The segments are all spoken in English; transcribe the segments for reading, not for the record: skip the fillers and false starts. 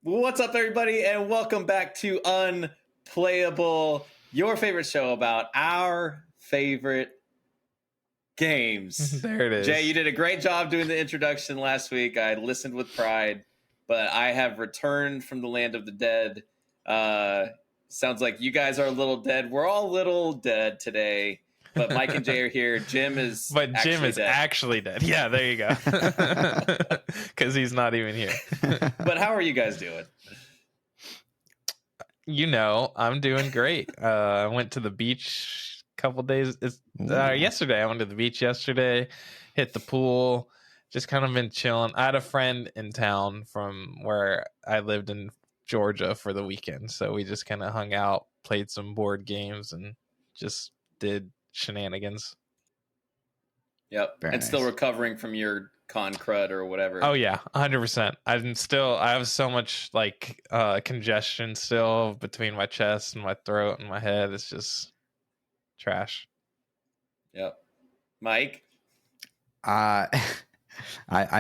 What's up, everybody, and welcome back to Unplayable, your favorite show about our favorite games. There it is. Jay, you did a great job doing the introduction last week. I listened with pride, but I have returned from the land of the dead. Sounds like you guys are a little dead. We're all a little dead today, but Mike and Jay are here. Jim is actually dead. Yeah, there you go. Because he's not even here. But how are you guys doing? I'm doing great. I went to the beach a couple days. Yesterday. I went to the beach yesterday, hit the pool, just kind of been chilling. I had a friend in town from where I lived in Georgia for the weekend. So we just kind of hung out, played some board games, and just did shenanigans. Yep. Very nice. Still recovering from your con crud or whatever. Oh yeah, 100%. I have so much congestion still between my chest and my throat and my head. It's just trash. Yep. Mike? I'm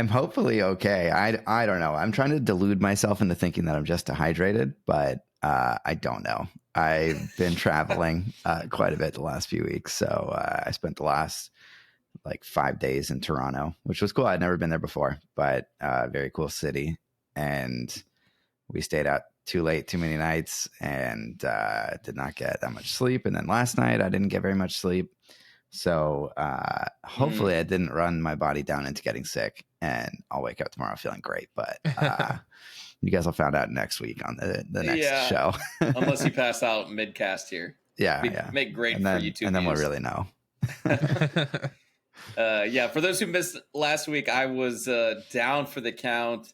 hopefully okay. I don't know. I'm trying to delude myself into thinking that I'm just dehydrated, but I don't know. I've been traveling quite a bit the last few weeks. So I spent the last 5 days in Toronto, which was cool. I'd never been there before, but very cool city. And we stayed out too late, too many nights, and did not get that much sleep. And then last night I didn't get very much sleep. So hopefully I didn't run my body down into getting sick, and I'll wake up tomorrow feeling great. But you guys will find out next week on the next show. Unless you pass out mid-cast here. Yeah. Make great and then, for YouTube and then views. we'll really know. For those who missed last week, I was down for the count.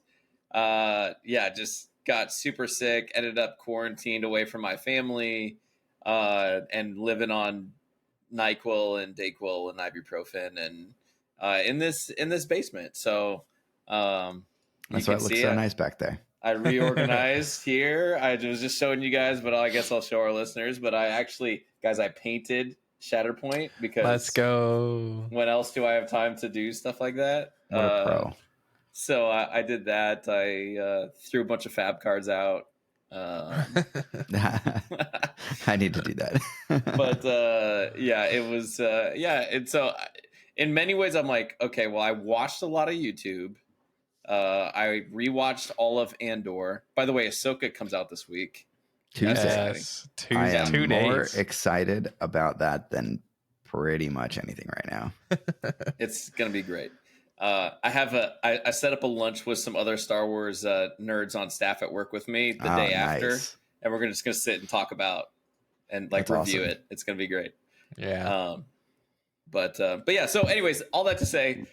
Just got super sick, ended up quarantined away from my family, and living on NyQuil and Dayquil and ibuprofen and in this basement. So that's why it looks so nice back there. I reorganized here. I was just showing you guys, but I guess I'll show our listeners. But I painted Shatterpoint because let's go. When else do I have time to do stuff like that? What a pro. So I did that. I threw a bunch of fab cards out. I need to do that. But it was and so in many ways I'm like, okay, well, I watched a lot of YouTube. I rewatched all of Andor. By the way, Ahsoka comes out this week. Tuesday. Yes, I am 2 days. more excited about that than pretty much anything right now. It's gonna be great. I set up a lunch with some other Star Wars nerds on staff at work with me the day after, and we're just gonna sit and talk about and review awesome. It. It's gonna be great. Yeah. But yeah. So, anyways, all that to say,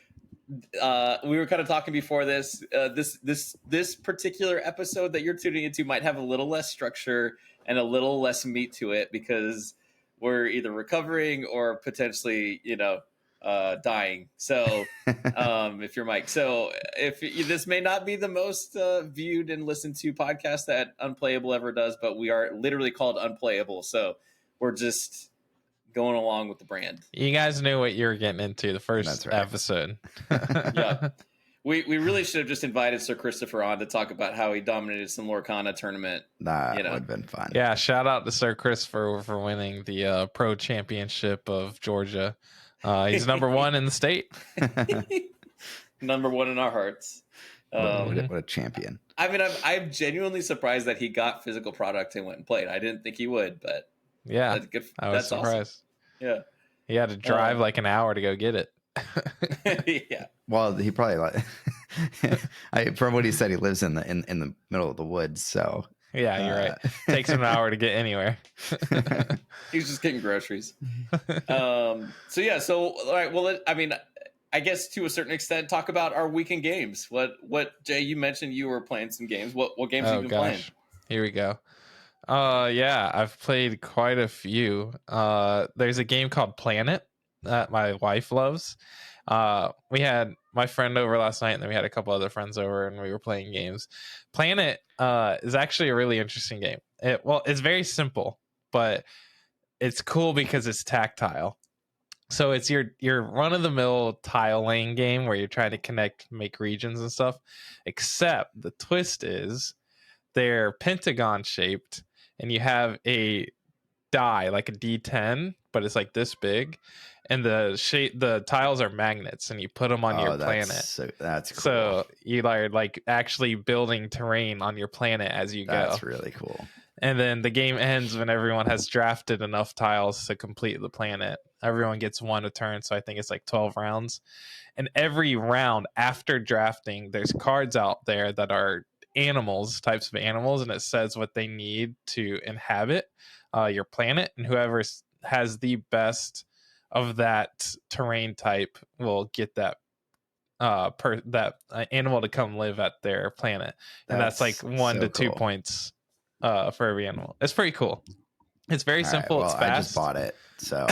we were kind of talking before this. This particular episode that you're tuning into might have a little less structure and a little less meat to it because we're either recovering or potentially, dying. So if you're Mike, so if this may not be the most viewed and listened to podcast that Unplayable ever does, but we are literally called Unplayable. So we're just going along with the brand. You guys knew what you were getting into the first episode. Yeah. We really should have just invited Sir Christopher on to talk about how he dominated some Lorcana tournament. That would have been fun. Yeah, shout out to Sir Christopher for winning the pro championship of Georgia. He's number one in the state. Number one in our hearts. What a champion. I mean, I'm genuinely surprised that he got physical product and went and played. I didn't think he would, but yeah, I was surprised. Awesome. Yeah. He had to drive an hour to go get it. Yeah. Well, he probably from what he said, he lives in the middle of the woods. So yeah, you're right. Takes him an hour to get anywhere. He's just getting groceries. So all right. Well, I guess to a certain extent, talk about our weekend games. What Jay, you mentioned you were playing some games. What games have you been playing? Here we go. Yeah, I've played quite a few. There's a game called Planet that my wife loves. We had my friend over last night, and then we had a couple other friends over, and we were playing games. Planet is actually a really interesting game. It's very simple, but it's cool because it's tactile. So it's your run-of-the-mill tile laying game where you're trying to make regions and stuff, except the twist is they're pentagon shaped, and you have a die like a D10, but it's like this big, and the tiles are magnets, and you put them on your planet. That's cool. So you are like actually building terrain on your planet as you go. That's really cool. And then the game ends when everyone has drafted enough tiles to complete the planet. Everyone gets one a turn, so I think it's like 12 rounds. And every round after drafting, there's cards out there that are types of animals, and it says what they need to inhabit your planet. And whoever has the best of that terrain type will get that animal to come live at their planet. And that's like 1 to 2 points for every animal. It's pretty cool. It's very simple. It's fast. I just bought it, so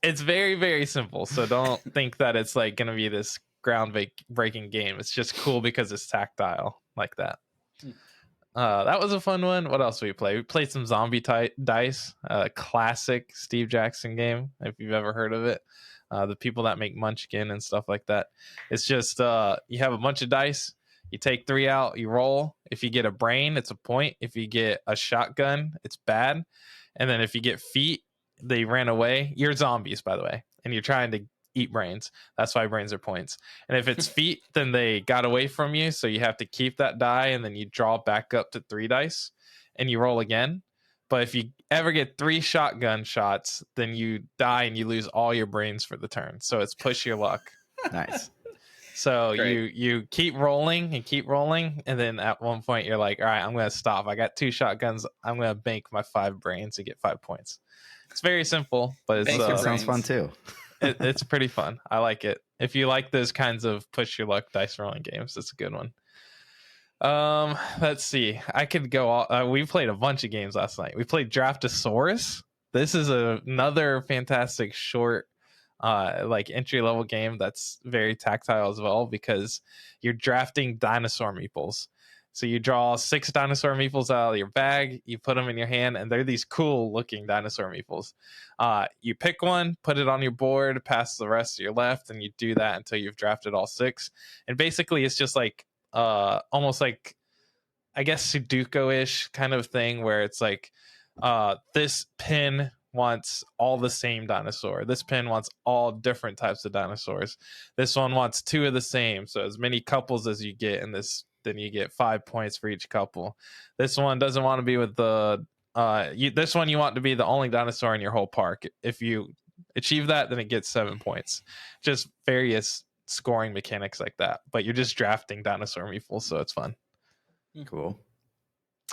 it's very, very simple. So don't think that it's like going to be this ground-breaking game. It's just cool because it's tactile like that. That was a fun one. What else did we play? We played some zombie dice, classic Steve Jackson game, if you've ever heard of it. The people that make Munchkin and stuff like that. It's just you have a bunch of dice. You take 3 out, you roll. If you get a brain, it's a point. If you get a shotgun, it's bad. And then if you get feet, they ran away. You're zombies, by the way, and you're trying to eat brains. That's why brains are points. And if it's feet, then they got away from you, so you have to keep that die, and then you draw back up to 3 dice, and you roll again. But if you ever get 3 shotgun shots, then you die and you lose all your brains for the turn. So it's push your luck. Nice. So you keep rolling and keep rolling, and then at one point you're like, all right, I'm going to stop. I got 2 shotguns. I'm going to bank my 5 brains and get 5 points. It's very simple, but it sounds fun too. It's pretty fun. I like it. If you like those kinds of push your luck dice rolling games, it's a good one. Let's see. I could go. We played a bunch of games last night. We played Draftosaurus. This is another fantastic short like entry level game that's very tactile as well, because you're drafting dinosaur meeples. So you draw 6 dinosaur meeples out of your bag, you put them in your hand, and they're these cool looking dinosaur meeples. You pick one, put it on your board, pass the rest to your left, and you do that until you've drafted all 6. And basically it's just like almost like, I guess, Sudoku-ish kind of thing, where it's like this pin wants all the same dinosaur. This pin wants all different types of dinosaurs. This one wants 2 of the same. So as many couples as you get in this, then you get 5 points for each couple. This one doesn't want to be with the this one you want to be the only dinosaur in your whole park. If you achieve that, then it gets 7 points. Just various scoring mechanics like that. But you're just drafting dinosaur meeples, so it's fun. Cool.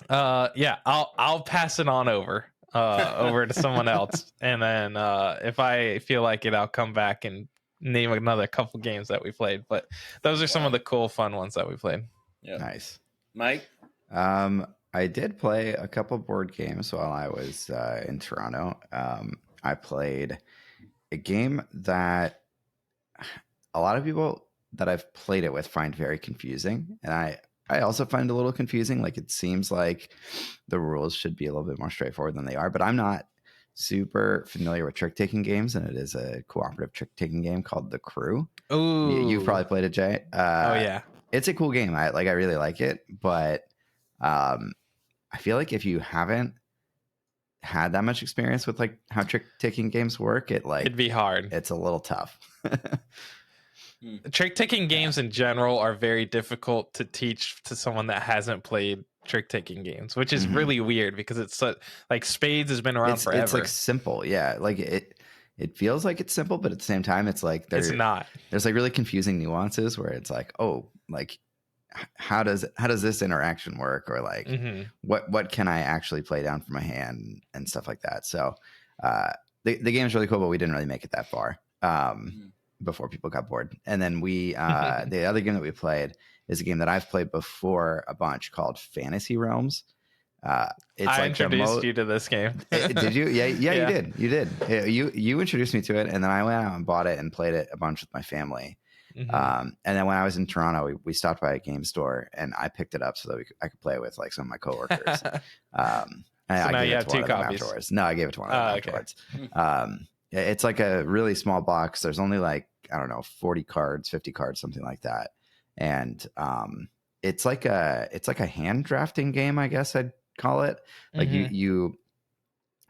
Yeah, I'll pass it on over to someone else, and then if I feel like it, I'll come back and name another couple games that we played. But those are some of the cool fun ones that we played. Yeah. Nice. Mike? I did play a couple board games while I was in Toronto. I played a game that a lot of people that I've played it with find very confusing, and I also find it a little confusing. Like, it seems like the rules should be a little bit more straightforward than they are, but I'm not super familiar with trick-taking games, and it is a cooperative trick-taking game called The Crew. Ooh. You've probably played it, Jay. Oh, yeah. It's a cool game. I really like it, but I feel like if you haven't had that much experience with like how trick-taking games work, it'd be hard. It's a little tough. Trick-taking games in general are very difficult to teach to someone that hasn't played trick-taking games, which is really weird, because it's like spades has been around forever. It's like simple, yeah. Like it feels like it's simple, but at the same time, it's like it's not. There's like really confusing nuances where it's like, oh, like how does this interaction work, or like what can I actually play down for my hand and stuff like that. So the game is really cool, but we didn't really make it that far before people got bored. And then we the other game that we played is a game that I've played before a bunch called Fantasy Realms. It's I like introduced you to this game. Did you? Yeah, you did. You introduced me to it, and then I went out and bought it and played it a bunch with my family. And then when I was in Toronto, we stopped by a game store, and I picked it up so that I could play it with like some of my coworkers. So I now gave you it have to one 2 of them copies. afterwards. No, I gave it to one of them afterwards. It's like a really small box. There's only like, I don't know, 40 cards, 50 cards, something like that. And it's like a hand drafting game, I guess I'd call it. Like you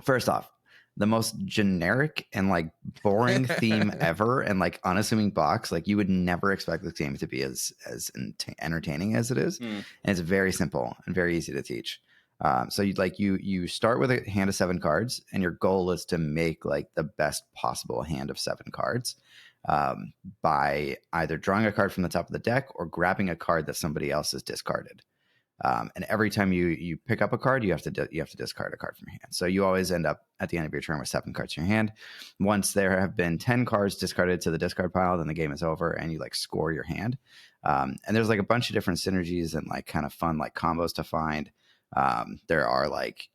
first off, the most generic and like boring theme ever, and like unassuming box. Like you would never expect this game to be as entertaining as it is. And it's very simple and very easy to teach. So you start with a hand of 7 cards, and your goal is to make like the best possible hand of 7 cards by either drawing a card from the top of the deck or grabbing a card that somebody else has discarded. And every time you pick up a card, you have to discard a card from your hand. So you always end up at the end of your turn with 7 cards in your hand. Once there have been 10 cards discarded to the discard pile, then the game is over, and you like score your hand. And there's like a bunch of different synergies and like kind of fun like combos to find. There are like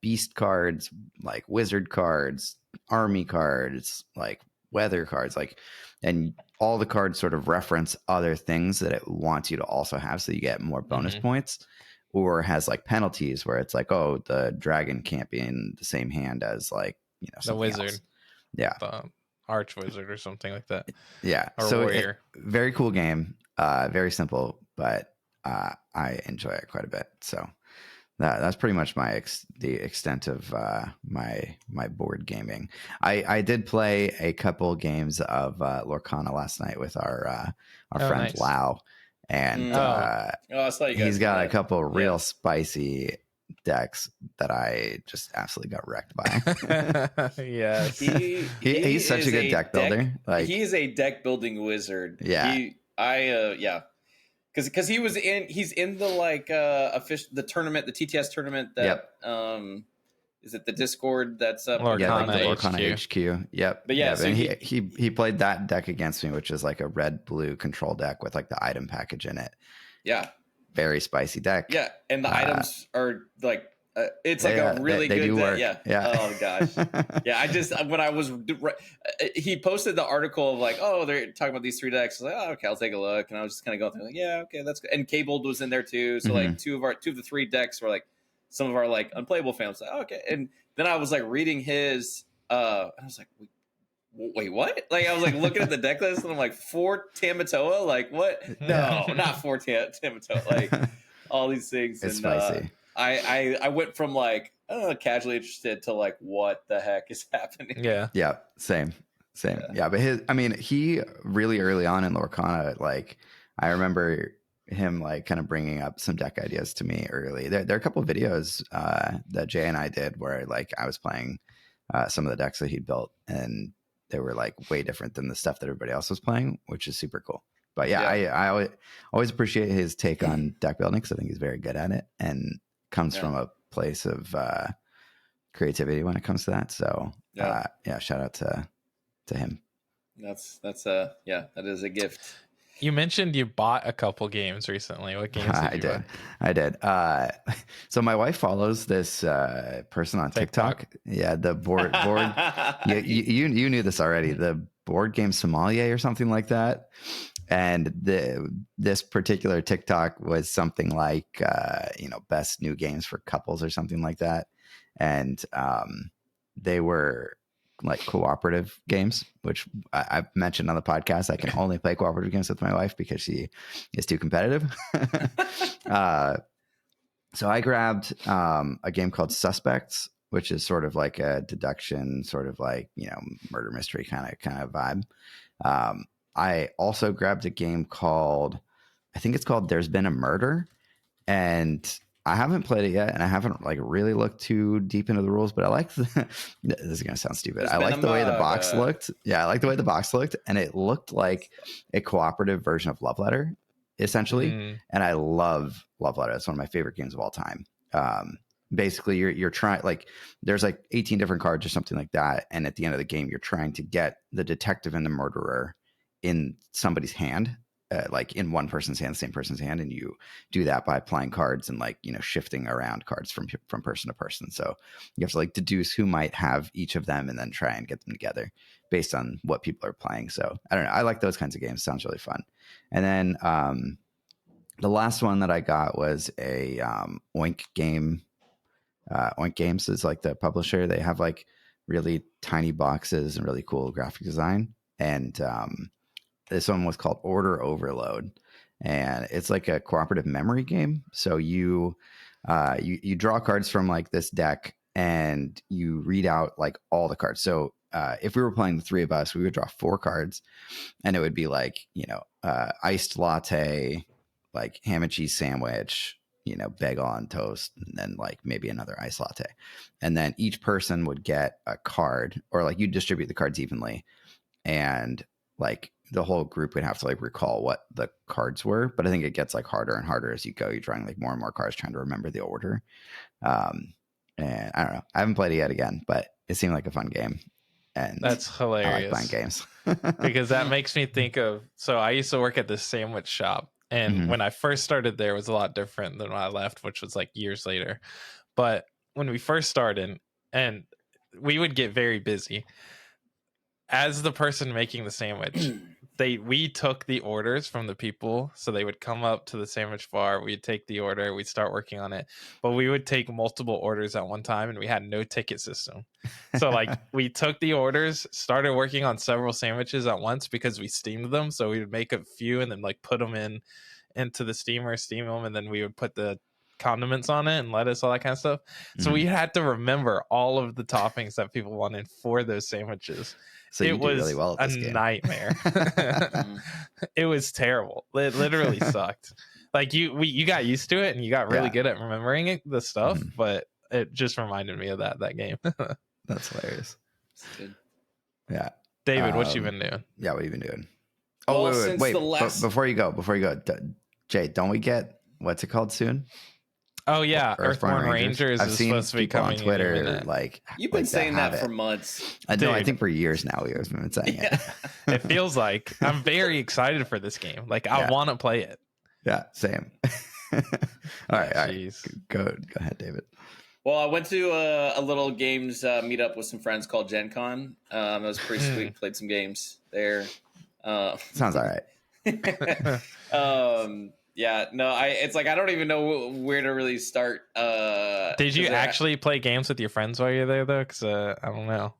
beast cards, like wizard cards, army cards, like weather cards, like, and all the cards sort of reference other things that it wants you to also have, so you get more bonus points, or has like penalties where it's like, oh, the dragon can't be in the same hand as like the wizard else. Yeah, the arch wizard or something like that. Yeah, or so warrior. Very cool game, very simple, but I enjoy it quite a bit. So that's pretty much the extent of my board gaming. I did play a couple games of Lorcana last night with our friend nice. Lau, and I saw you guys he's got do a that. couple real spicy decks that I just absolutely got wrecked by. Yes, he's such a good deck builder. Like, he is a deck building wizard. Yeah. Because he's in the like the tournament, the TTS tournament that is it the Discord that's up? Lorcana HQ. Yep. But yeah, so and he played that deck against me, which is like a red-blue control deck with like the item package in it. Yeah. Very spicy deck. Yeah, and the items are like it's like a really they good do work. Yeah. Oh gosh. Yeah, I just when I was he posted the article of like, oh, they're talking about these 3 decks. I was like, oh, okay, I'll take a look, and I was just kind of going through like, yeah, okay, that's good. And Cabled was in there too, so like two of the 3 decks were like some of our like unplayable fans. Like, oh, okay, and then I was like reading his, and I was like, wait, what? Like I was like looking at the deck list, and I'm like 4 Tamatoa, like what? No, not 4 Tamatoa, like all these things. It's and, spicy. I went from like casually interested to like what the heck is happening. Yeah, same. Yeah, but he really early on in Lorcana, like I remember him like kind of bringing up some deck ideas to me early. There are a couple of videos that Jay and I did where like I was playing some of the decks that he'd built, and they were like way different than the stuff that everybody else was playing, which is super cool. But I always appreciate his take on deck building, because I think he's very good at it and comes from a place of creativity when it comes to that. So shout out to him. That is a gift. You mentioned you bought a couple games recently. What games did you buy? I did. So my wife follows this person on TikTok. Yeah, the board. you knew this already. The board game sommelier or something like that. And this particular TikTok was something like best new games for couples or something like that. And they were like cooperative games, which I've mentioned on the podcast. I can only play cooperative games with my wife because she is too competitive. So I grabbed a game called Suspects, which is sort of like a deduction, sort of like, murder mystery kind of vibe. I also grabbed a game called, I think it's called There's Been a Murder, and I haven't played it yet, and I haven't like really looked too deep into the rules, but I like this is gonna sound stupid. I like the way the box looked. Yeah, I like the way the box looked, and it looked like a cooperative version of Love Letter, essentially. And I love Love Letter. It's one of my favorite games of all time. Basically, you're trying, like, there's like 18 different cards or something like that, and at the end of the game, you're trying to get the detective and the murderer in somebody's hand. Like in one person's hand, the same person's hand, and you do that by applying cards and like shifting around cards from person to person. So you have to like deduce who might have each of them, and then try and get them together based on what people are playing. So I don't know. I like those kinds of games. Sounds really fun. And then the last one that I got was a Oink game. Oink Games is like the publisher. They have like really tiny boxes and really cool graphic design. And this one was called Order Overload, and it's like a cooperative memory game. So you draw cards from like this deck, and you read out like all the cards. So if we were playing the three of us, we would draw 4 cards, and it would be like, iced latte, like ham and cheese sandwich, bagel on toast, and then like maybe another iced latte. And then each person would get a card, or like you distribute the cards evenly, and like the whole group would have to like recall what the cards were. But I think it gets like harder and harder as you go. You're drawing like more and more cards, trying to remember the order. And I don't know. I haven't played it yet again, but it seemed like a fun game. And That's hilarious. I like playing games. Because that makes me think of, so I used to work at this sandwich shop, and when I first started there, it was a lot different than when I left, which was like years later. But when we first started, and we would get very busy, as the person making the sandwich, we took the orders from the people. So they would come up to the sandwich bar, we'd take the order, we'd start working on it, but we would take multiple orders at one time, and we had no ticket system. So like we took the orders, started working on several sandwiches at once because we steamed them. So we would make a few and then like put them into the steamer, steam them, and then we would put the condiments on it and lettuce, all that kind of stuff. So we had to remember all of the toppings that people wanted for those sandwiches. So it was really well at this a game. nightmare. It was terrible. It literally sucked. Like you got used to it and you got really good at remembering the stuff, but it just reminded me of that game. That's hilarious. That's good. Yeah. David, what you been doing? Yeah, what have you been doing? Well, Wait. Before you go, Jay, don't we get what's it called soon? Oh yeah, Earthborn Rangers I've is seen supposed to be people coming on Twitter like you've been like saying that for months. No, I think for years now we've been saying it. It feels like I'm very excited for this game. Like I want to play it. Yeah, same. all right. Go ahead, David. Well, I went to a little games meetup with some friends called Gen Con. It was pretty sweet. Played some games there. Sounds all right. Yeah, no, it's like I don't even know where to really start. Did you actually play games with your friends while you're there though? Because I don't know.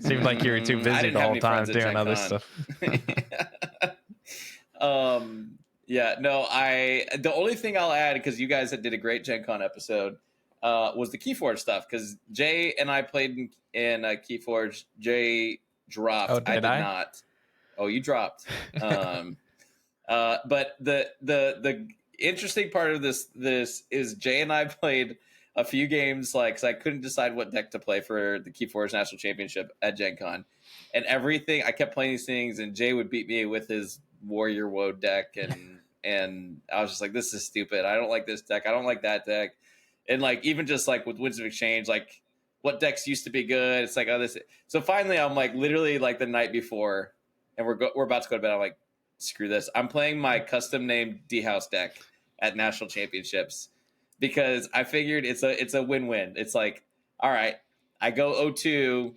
Seemed like you were too busy the whole time doing other stuff. Yeah, no, the only thing I'll add, because you guys did a great Gen Con episode, was the Keyforge stuff. Because Jay and I played in Keyforge. Jay dropped. Oh, I did not. Oh, you dropped. But the interesting part of this is Jay and I played a few games, like, because I couldn't decide what deck to play for the Keyforge National Championship at Gen Con. And everything, I kept playing these things, and Jay would beat me with his Warrior Woe deck, and I was just like, this is stupid. I don't like this deck. I don't like that deck. And like, even just like with Winds of Exchange, like what decks used to be good. It's like, oh, this. So finally, I'm like, literally like the night before, and we're about to go to bed. I'm like, screw this. I'm playing my custom named D-House deck at National Championships because I figured it's a win-win. It's like, all right, I go 0-2.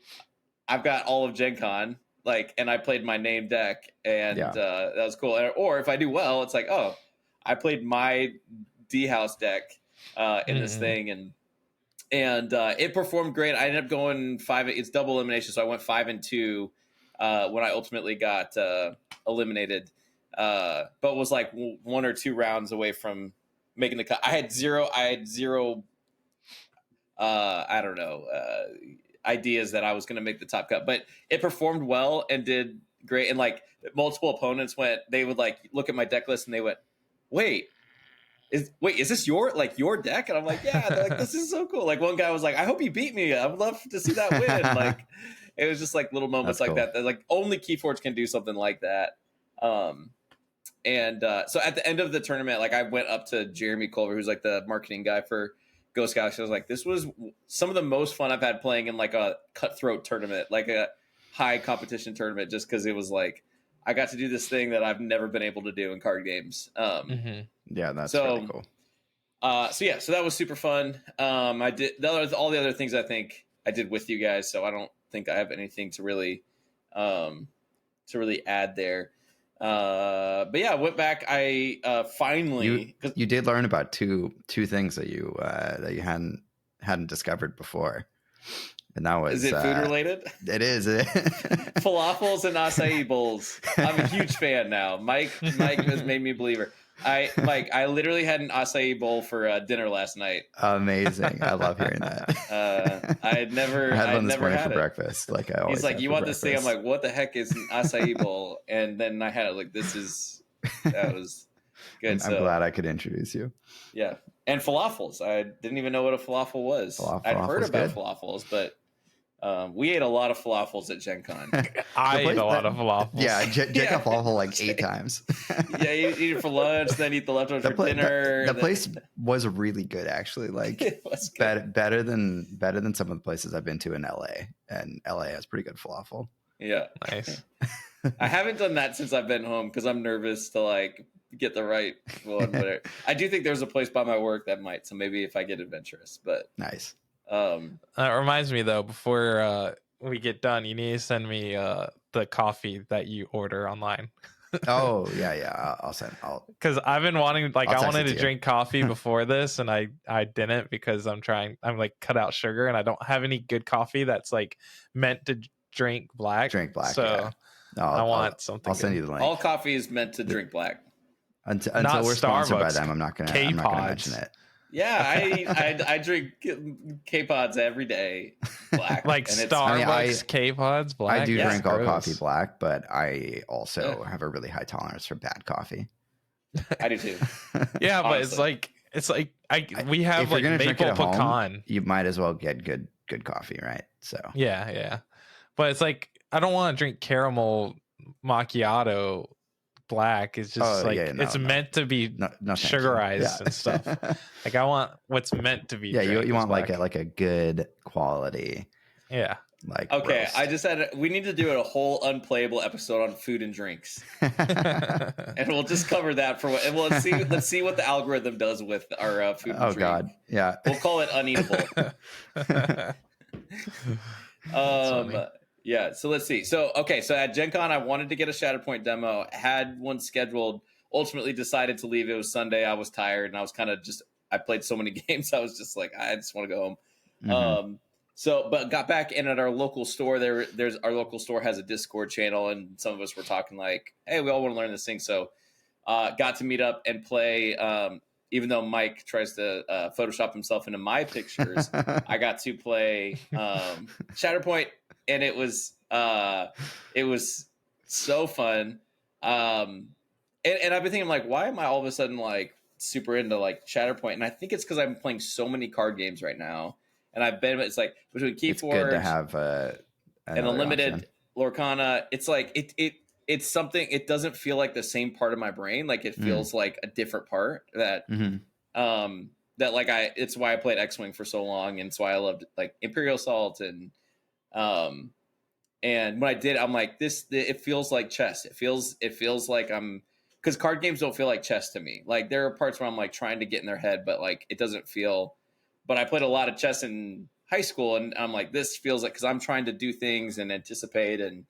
I've got all of Gen Con, like, and I played my name deck, and that was cool. Or if I do well, it's like, oh, I played my D-House deck in this thing, and it performed great. I ended up going 5. It's double elimination, so I went 5-2 when I ultimately got eliminated, but was like 1 or 2 rounds away from making the cut. I had zero I don't know, ideas that I was going to make the top cut, but it performed well and did great. And like multiple opponents they would like look at my deck list and they went, wait, is this your deck? And I'm like, yeah. They're like, this is so cool. Like one guy was like, I hope you beat me. I would love to see that win. Like it was just like little moments like that like only Keyforge can do something like that. So at the end of the tournament, like I went up to Jeremy Culver, who's like the marketing guy for Ghost Galaxy. I was like, this was some of the most fun I've had playing in like a cutthroat tournament, like a high competition tournament, just because it was like I got to do this thing that I've never been able to do in card games. Yeah, that's really cool. So that was super fun. I did all the other things I think I did with you guys, so I don't think I have anything to really add there. But yeah, I went back. I finally you did learn about two things that you hadn't discovered before. And that was Is it food related? It is. Falafels and acai bowls. I'm a huge fan now. Mike has made me a believer. Mike, I literally had an acai bowl for dinner last night. Amazing. I love hearing that. I had never one this morning had for it. breakfast. Like I always He's like, have you for want this thing? I'm breakfast. like, what the heck is an acai bowl? And then I had it like, that was good. I'm glad I could introduce you. Yeah. And falafels. I didn't even know what a falafel was. I'd heard about falafels, but we ate a lot of falafels at Gen Con. I ate a lot of falafels. Yeah, Jake got falafel like 8 times. Yeah, you eat it for lunch, then eat the leftovers for dinner. The place was really good, actually. Like it was good. better than some of the places I've been to in LA. And LA has pretty good falafel. Yeah. Nice. I haven't done that since I've been home because I'm nervous to like get the right one. Whatever. I do think there's a place by my work that might, so maybe if I get adventurous. But nice. That reminds me though, before we get done, you need to send me the coffee that you order online. Oh yeah. I'll send. Because I've been wanting, like, I wanted to you. drink coffee before this, and I didn't because I'm like cut out sugar, and I don't have any good coffee that's like meant to drink black. So yeah. No, I want something. I'll send you the link. All coffee is meant to drink black. Until Not we're sponsored by Starbucks, them, I'm not gonna mention it. Yeah, I drink K-Pods every day, black. Like and Starbucks K-Pods black. I do drink all gross. coffee black, but I also have a really high tolerance for bad coffee. I do too. Yeah, but Honestly. it's like we have if you're like gonna maple drink it at pecan. home, you might as well get good coffee, right? So Yeah. But it's like I don't want to drink caramel macchiato black. It's just it's meant to be sugarized and stuff. Like I want what's meant to be. Yeah, you want black. like a good quality. Yeah. Like okay, roast. I just we need to do a whole unplayable episode on food and drinks, and we'll just cover that for and let's see what the algorithm does with our food. And drink. God, yeah, we'll call it uneatable. Yeah, so let's see. So at Gen Con, I wanted to get a Shatterpoint demo. Had one scheduled. Ultimately, decided to leave. It was Sunday. I was tired, and I was kind of I played so many games. I was just like, I just want to go home. Mm-hmm. But got back in at our local store. There's our local store has a Discord channel, and some of us were talking like, hey, we all want to learn this thing. So got to meet up and play. Even though Mike tries to Photoshop himself into my pictures, I got to play Shatterpoint, and it was so fun. And I've been thinking like, why am I all of a sudden like super into like Shatterpoint? And I think it's because I'm playing so many card games right now. And it's like between Keyforge, it's good to have an Unlimited option. Lorcana. It's like it's something. It doesn't feel like the same part of my brain. Like it feels like a different part that that like it's why I played X-Wing for so long, and it's why I loved like Imperial Assault and when I did, I'm like it feels like chess. It feels like because card games don't feel like chess to me. Like there are parts where I'm like trying to get in their head, but like it doesn't feel. But I played a lot of chess in high school, and I'm like, this feels like because I'm trying to do things and anticipate and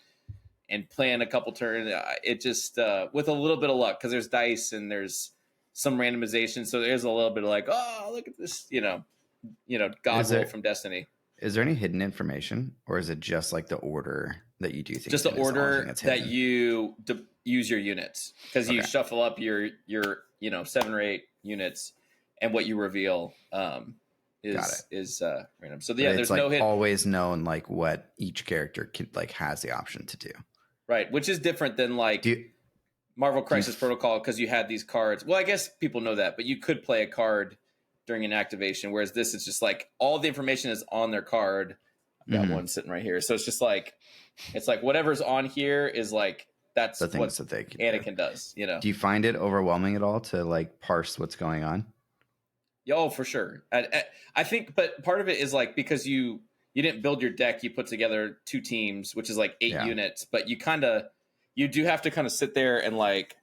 plan a couple turns. It just with a little bit of luck because there's dice and there's some randomization, so there's a little bit of like, oh, look at this, God roll from Destiny. Is there any hidden information, or is it just like the order that you do things? Just the order that you use your units because you shuffle up your 7 or 8 units, and what you reveal. Is random. So yeah, there's like no hit. Always known like what each character can, like has the option to do. Right, which is different than like Marvel Crisis Protocol because you had these cards. Well, I guess people know that, but you could play a card during an activation, whereas this is just like all the information is on their card. I've got one sitting right here, so it's just like whatever's on here is like that's the things that they can Anakin does. Do you find it overwhelming at all to like parse what's going on? Oh, for sure. I think, but part of it is like because you didn't build your deck, you put together 2 teams, which is like 8 units. But you do have to kind of sit there and like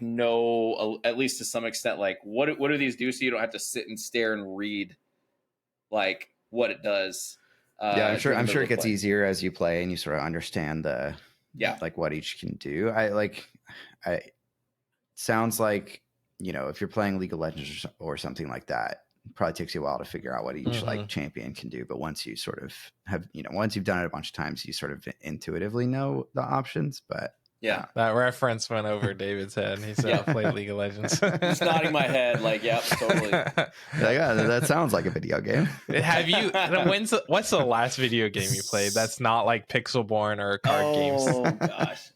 know at least to some extent like what do these do, so you don't have to sit and stare and read like what it does. I'm sure it gets easier as you play and you sort of understand like what each can do. Sounds like. If you're playing League of Legends or something like that, probably takes you a while to figure out what each like champion can do. But once you sort of have, once you've done it a bunch of times, you sort of intuitively know the options. But Yeah. That reference went over David's head. He said, "I'll play League of Legends." Just nodding my head, like, yep, totally. like, oh, that sounds like a video game. Have you? What's the last video game you played that's not like Pixelborn or card games? Oh gosh.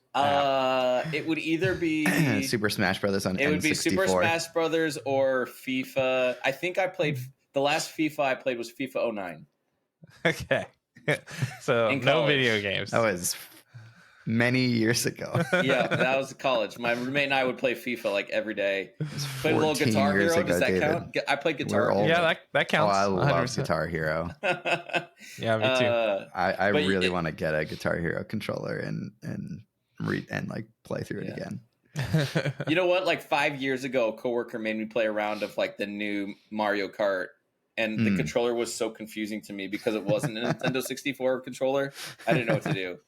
It would either be Super Smash Brothers on It would be N64. Super Smash Brothers or FIFA. I think I played the last FIFA I played was FIFA 09. Okay, so In no college. video games. That was many years ago. Yeah, that was college. My roommate and I would play FIFA like every day. Played a little 14 Guitar years Hero. ago, Does that David. count? I played Guitar We're Hero. old. Yeah, that Oh, counts. I love 100%. Guitar Hero. Yeah, me too. I but really want to get a Guitar Hero controller and like play through it again. You know what? Like 5 years ago, a coworker made me play a round of like the new Mario Kart, and the controller was so confusing to me because it wasn't a Nintendo 64 controller. I didn't know what to do,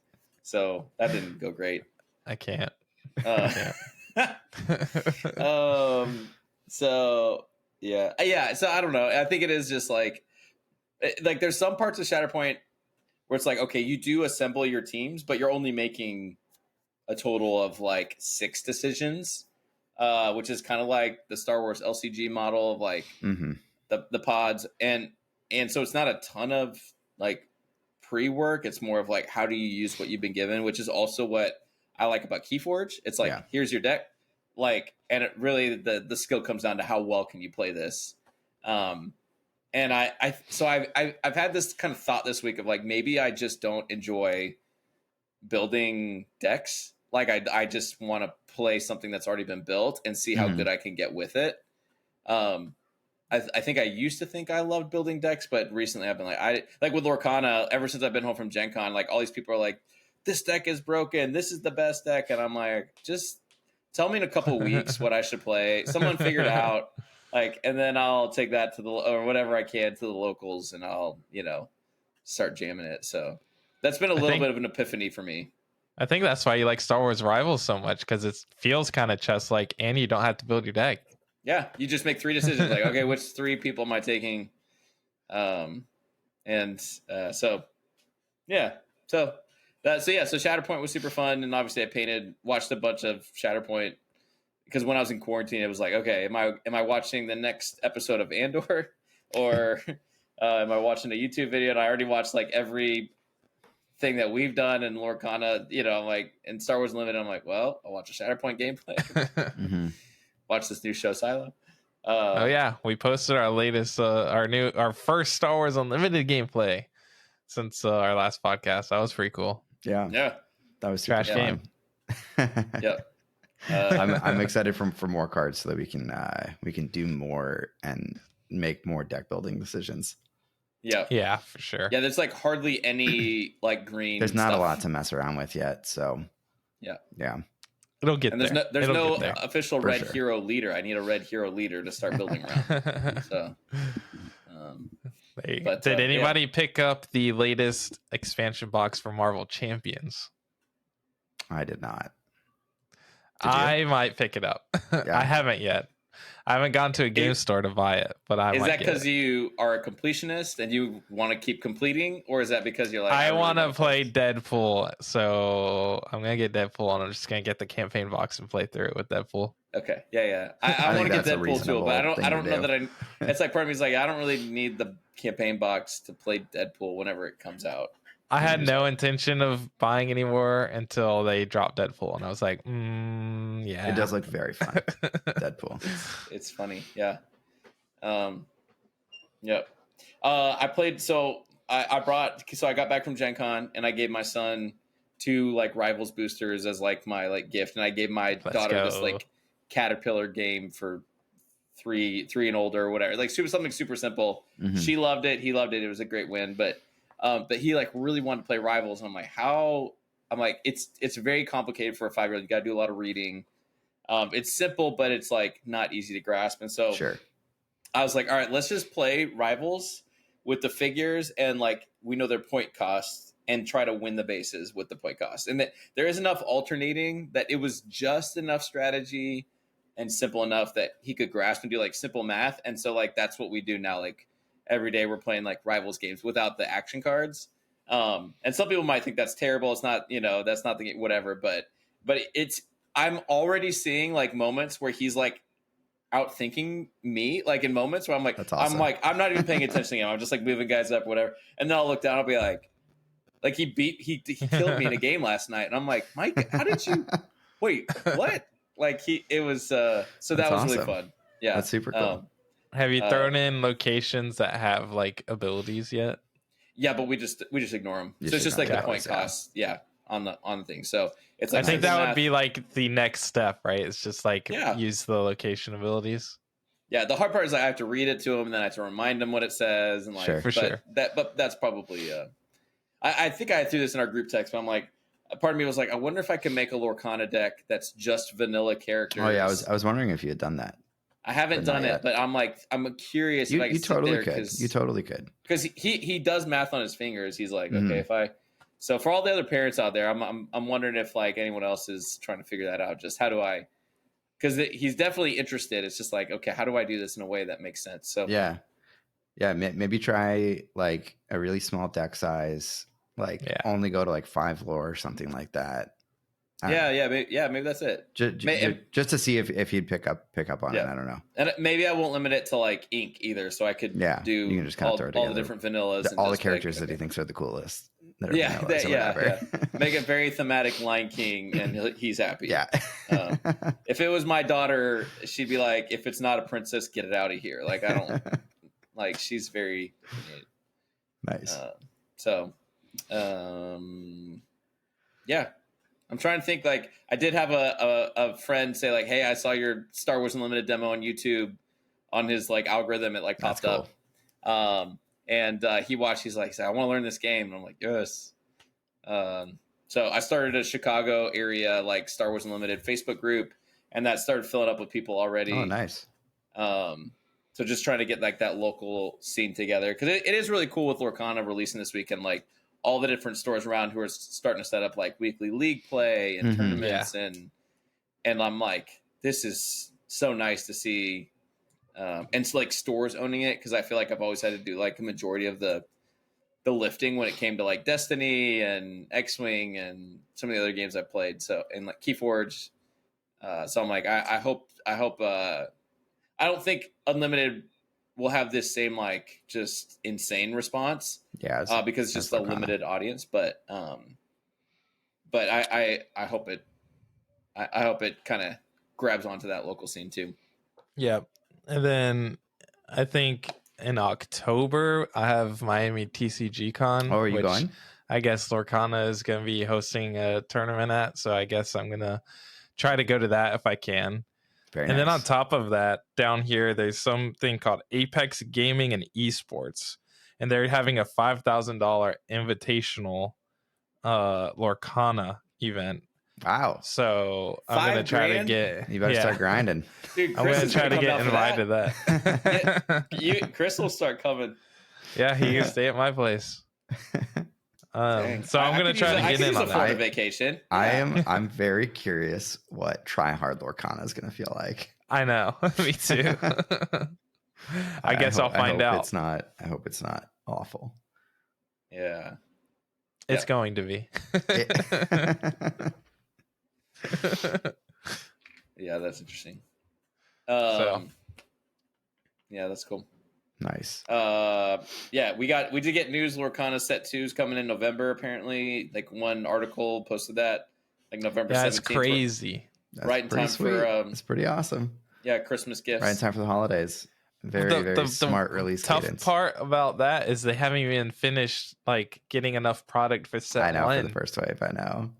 so that didn't go great. I can't. So yeah. So I don't know. I think it is just like there's some parts of Shatterpoint where it's like, okay, you do assemble your teams, but you're only making a total of like 6 decisions, which is kind of like the Star Wars LCG model of like the pods, and so it's not a ton of like pre-work. It's more of like, how do you use what you've been given, which is also what I like about Keyforge. It's like, here's your deck, like, and it really the skill comes down to how well can you play this. And I've had this kind of thought this week of like, maybe I just don't enjoy building decks. Like I just want to play something that's already been built and see how good I can get with it. I think I used to think I loved building decks, but recently I've been like with Lorcana, ever since I've been home from Gen Con, like all these people are like, this deck is broken, this is the best deck. And I'm like, just tell me in a couple of weeks what I should play. Someone figured out, like, and then I'll take that to or whatever I can to the locals, and I'll, start jamming it. So that's been a little bit of an epiphany for me. I think that's why you like Star Wars Rivals so much, because it feels kind of chess-like, and you don't have to build your deck. Yeah, you just make 3 decisions. Like, okay, which 3 people am I taking? So Shatterpoint was super fun, and obviously I watched a bunch of Shatterpoint because when I was in quarantine, it was like, okay, am I watching the next episode of Andor, or am I watching a YouTube video? And I already watched like every thing that we've done in Lorcana, I'm like, in Star Wars Unlimited, I'm like, well, I'll watch a Shatterpoint gameplay. Watch this new show, Silo. Oh yeah, we posted our latest, our first Star Wars Unlimited gameplay since our last podcast. That was pretty cool. Yeah, that was trash game. Yep. I'm excited for more cards so that we can do more and make more deck building decisions. Yeah, for sure. Yeah, there's like hardly any like green. There's not stuff. a lot to mess around with yet, so yeah. It'll get and there. There's It'll no get there. official red hero leader. I need a red hero leader to start building around. So, did anybody pick up the latest expansion box for Marvel Champions? I did not. I might pick it up. I haven't yet. I haven't gone to a game store to buy it, but I might. Is that because you are a completionist and you want to keep completing, or is that because you're like, I want to play Deadpool, so I'm gonna get Deadpool, and I'm just gonna get the campaign box and play through it with Deadpool. Okay, yeah. I want to get Deadpool too, but I don't know that It's like part of me is like, I don't really need the campaign box to play Deadpool whenever it comes out. I had no intention of buying anymore until they dropped Deadpool, and I was like, yeah. It does look very fun, Deadpool. It's funny, yeah. Yep. I played, I got back from Gen Con, and I gave my son 2 like Rivals boosters as like my like gift, and I gave my daughter this like Caterpillar game for 3 and older or whatever, like something super simple. She loved it, he loved it. It was a great win, but he like really wanted to play Rivals, and I'm like, it's very complicated for a 5-year-old. You got to do a lot of reading. It's simple, but it's like not easy to grasp. And so I was like, all right, let's just play Rivals with the figures, and like we know their point costs, and try to win the bases with the point costs. And that there is enough alternating that it was just enough strategy and simple enough that he could grasp and do like simple math. And so like that's what we do now. Like every day we're playing like rivals games without the action cards. And some people might think that's terrible. It's not, that's not the game, whatever. But it's I'm already seeing like moments where he's like outthinking me, like in moments where I'm like, That's awesome. I'm not even paying attention to him. I'm just like moving guys up, whatever. And then I'll look down. I'll be like he killed me in a game last night, and I'm like, Mike, how did you? Wait, what? Like it was. So that was really awesome. fun. Yeah, That's super cool. Have you thrown in locations that have like abilities yet? Yeah, but we just ignore them. You So it's just like the point yeah. cost. Yeah, on the thing. So it's like I think that would be like the next step, right? It's just like use the location abilities. Yeah, the hard part is I have to read it to him, and then I have to remind him what it says, and like, Sure. Sure. But that's probably. I think I threw this in our group text, but I'm like, a part of me was like, I wonder if I can make a Lorcana deck that's just vanilla characters. Oh yeah, I was wondering if you had done that. I haven't done it, but I'm like, I'm curious. You, if I you totally could. You totally could. Because he does math on his fingers. He's like, okay, if I. So for all the other parents out there, I'm wondering if like anyone else is trying to figure that out. Just how do I? Because he's definitely interested. It's just like, okay, how do I do this in a way that makes sense? So yeah, maybe try like a really small deck size, like only go to like 5 lore or something like that. Maybe that's it. Just to see if he'd pick up on it. I don't know. And maybe I won't limit it to like ink either, so I could you can just kind of throw it all the different vanillas, all the characters that he thinks are the coolest. Yeah. Make a very thematic Lion King, and he's happy. Yeah. If it was my daughter, she'd be like, "If it's not a princess, get it out of here." Like I don't like. She's very nice. Yeah. I'm trying to think. Like, I did have a friend say, like, "Hey, I saw your Star Wars Unlimited demo on YouTube." On his like algorithm, it like popped up, and he watched. He's like, "I want to learn this game," and I'm like, "Yes." So I started a Chicago area like Star Wars Unlimited Facebook group, and that started filling up with people already. Oh, nice. So just trying to get like that local scene together, because it is really cool with Lorcana releasing this weekend, like. All the different stores around who are starting to set up like weekly league play and tournaments, and I'm like, this is so nice to see, and it's like stores owning it, because I feel like I've always had to do like a majority of the lifting when it came to like Destiny and X-Wing and some of the other games I played. So and like Keyforge, so I'm like, I hope I don't think Unlimited will have this same like just insane response, because it's just a limited audience. But I hope it kind of grabs onto that local scene too. Yeah, and then I think in October I have Miami TCG Con. Oh, are you going? I guess Lorcana is going to be hosting a tournament at, so I guess I'm going to try to go to that if I can. Then on top of that, down here, there's something called Apex Gaming and Esports. And they're having a $5,000 invitational Lorcana event. Wow. So I'm going to try to get... You better start grinding. Dude, I'm going to try to get invited to that. Chris will start coming. Yeah, he can stay at my place. So I'm going to try to get in on that. Vacation. I'm very curious what try hard Lorcana is going to feel like. I know. Me too. I guess I'll find out. I hope it's not awful. Yeah. It's going to be. Yeah, that's interesting. Yeah, that's cool. Nice. We did get news. Lorcana Set 2 is coming in November. Apparently, like one article posted that like November 17th. That's crazy. Right in time for it's pretty awesome. Yeah, Christmas gifts. Right in time for the holidays. Very smart release. Tough cadence. part about that is they haven't even finished like getting enough product for set I know 1. for the first wave. I know.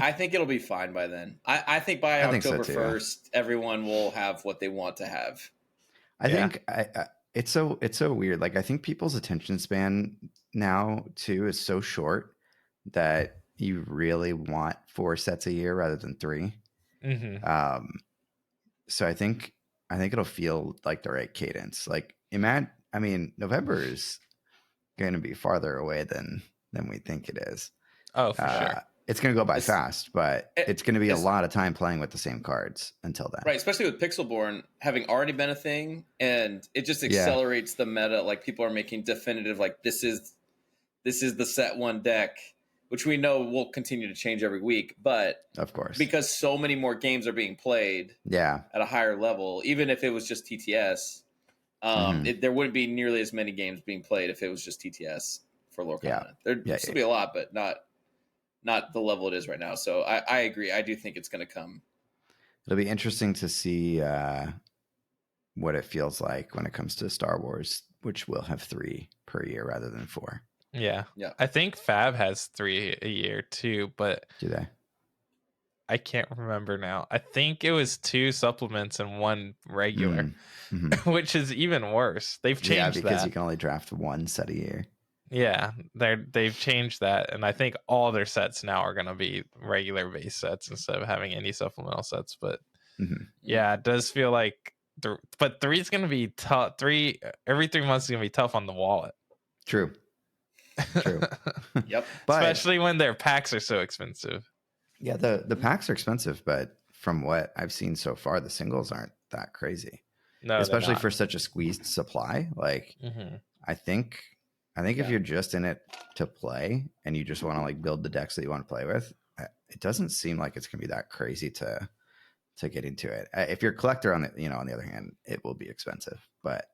I think it'll be fine by then. I think by October 1st, everyone will have what they want to have. I think it's so weird. Like I think people's attention span now too is so short that you really want 4 sets a year rather than 3. So I think it'll feel like the right cadence. Like November is going to be farther away than we think it is. Oh, for sure. it's going to go by It's- fast, but it's going to be a it's- lot of time playing with the same cards until then. Right, especially with Pixelborn having already been a thing, and it just accelerates the meta. Like people are making definitive, like this is the set one deck, which we know will continue to change every week. But Of course. because so many more games are being played Yeah. at a higher level, even if it was just TTS, there wouldn't be nearly as many games being played if it was just TTS for Lorcana. Yeah. There'd still be a lot, but not the level it is right now. So I agree. I do think it's going to come. It'll be interesting to see what it feels like when it comes to Star Wars, which will have 3 per year rather than 4. Yeah. Yeah. I think Fab has 3 a year too, but Do they? I can't remember now. I think it was 2 supplements and 1 regular, Mm-hmm. which is even worse. They've changed because that. you can only draft 1 set a year. Yeah, they've changed that, and I think all their sets now are going to be regular base sets instead of having any supplemental sets. But yeah, it does feel like, but 3 is going to be tough. Every 3 months is going to be tough on the wallet. True. Yep. But Especially when their packs are so expensive. yeah, the packs are expensive, but from what I've seen so far, the singles aren't that crazy. No, especially for such a squeezed supply. Like I think if you're just in it to play and you just want to like build the decks that you want to play with, it doesn't seem like it's gonna be that crazy to get into it. If you're a collector, on the other hand, it will be expensive. But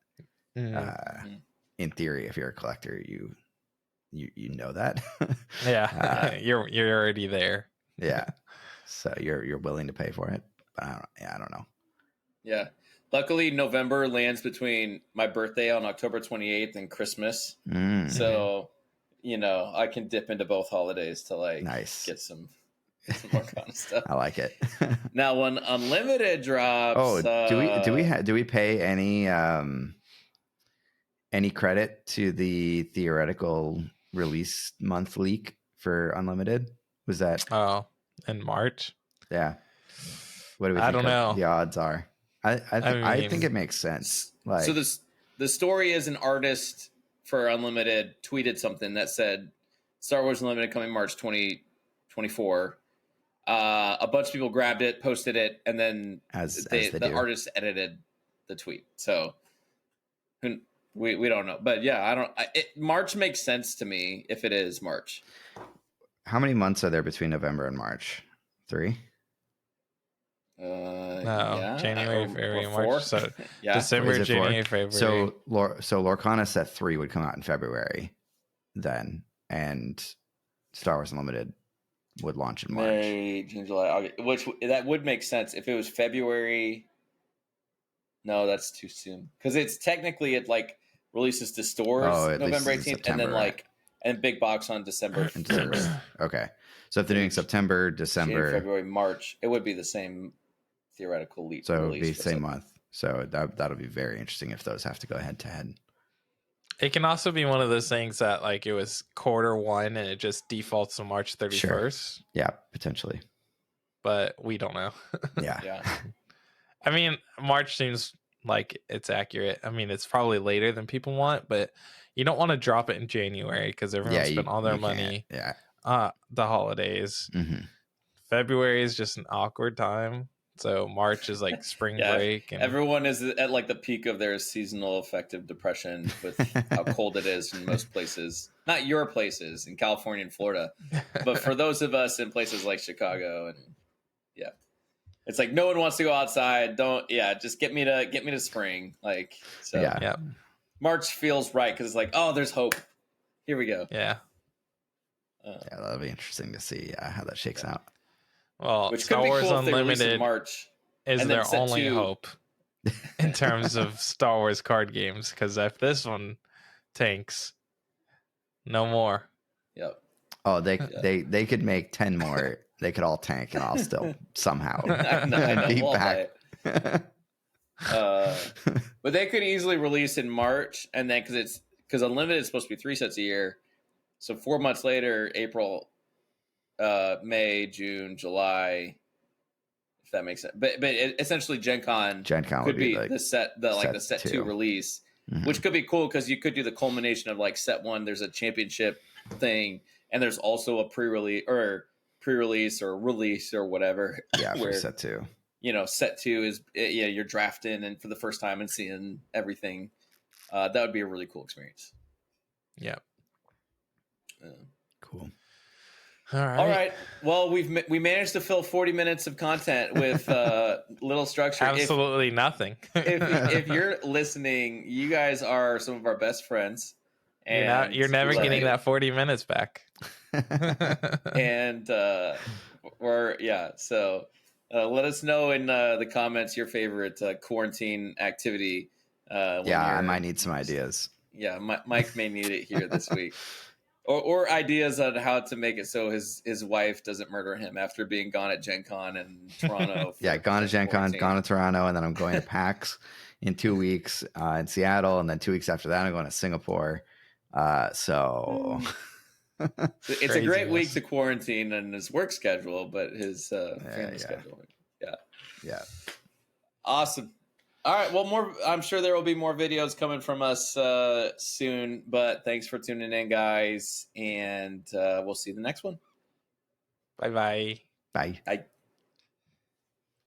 in theory, if you're a collector, you know that. yeah, you're already there. Yeah, so you're willing to pay for it. But I don't know. Yeah. Luckily, November lands between my birthday on October 28th and Christmas. So, I can dip into both holidays to nice. Get some more kind of stuff. I like it. Now, when Unlimited drops, do we pay any credit to the theoretical release month leak for Unlimited? Was that in March? Yeah. What do we? I don't know. The odds are. I think it makes sense. Like, so the story is an artist for Unlimited tweeted something that said Star Wars Unlimited coming March 2024. A bunch of people grabbed it, posted it, and then the artist edited the tweet. So we don't know, but yeah, March makes sense to me if it is March. How many months are there between November and March? 3. No, January, February, March. So yeah. December, January, February. So Lorcana set 3 would come out in February, then, and Star Wars Unlimited would launch in March. May, June, July, August. Which that would make sense if it was February. No, that's too soon because it's technically it releases to stores November 18th, and then and big box on December. Okay, so if they're doing September, December, January, February, March, it would be the same theoretical leap. So it would be the same month. So that'll be very interesting if those have to go head to head. It can also be one of those things that it was Q1 and it just defaults to March 31st. Sure. Yeah, potentially. But we don't know. Yeah. I mean, March seems like it's accurate. I mean, it's probably later than people want, but you don't want to drop it in January because everyone spent all their money. Yeah. The holidays. February is just an awkward time. So March is spring break. And everyone is at the peak of their seasonal affective depression with how cold it is in most places. Not your places in California and Florida, but for those of us in places like Chicago and it's no one wants to go outside. Just get me to spring. March feels right because it's there's hope. Here we go. Yeah. That'll be interesting to see how that shakes out. Well, which Star could be Wars cool Unlimited in March is their only hope in terms of Star Wars card games. Because if this one tanks, no more. Yep. Oh, they could make 10 more. They could all tank, and I'll still somehow I know, be back. But they could easily release in March, and then because Unlimited is supposed to be 3 sets a year, so 4 months later, April, May, June, July, if that makes sense. But essentially, Gen Con could be the set 2 release, which could be cool because you could do the culmination of set 1. There's a championship thing, and there's also a pre-release or pre-release or release or whatever. Yeah, for where set 2. set 2 is you're drafting and for the first time and seeing everything. That would be a really cool experience. Yeah. Cool. All right. Well, we managed to fill 40 minutes of content with little structure. Absolutely nothing. If you're listening, you guys are some of our best friends. And you're never getting that 40 minutes back. And so let us know in the comments your favorite quarantine activity. I might need some ideas. Yeah, Mike may need it here this week. Or ideas on how to make it so his wife doesn't murder him after being gone at Gen Con in Toronto. Gone to Gen Con, gone to Toronto, and then I'm going to PAX in 2 weeks in Seattle, and then 2 weeks after that I'm going to Singapore. So it's a great week to quarantine and his work schedule, but his family schedule. Yeah. Awesome. All right. Well, I'm sure there will be more videos coming from us soon, but thanks for tuning in, guys. And we'll see you in the next one. Bye-bye. Bye. Bye.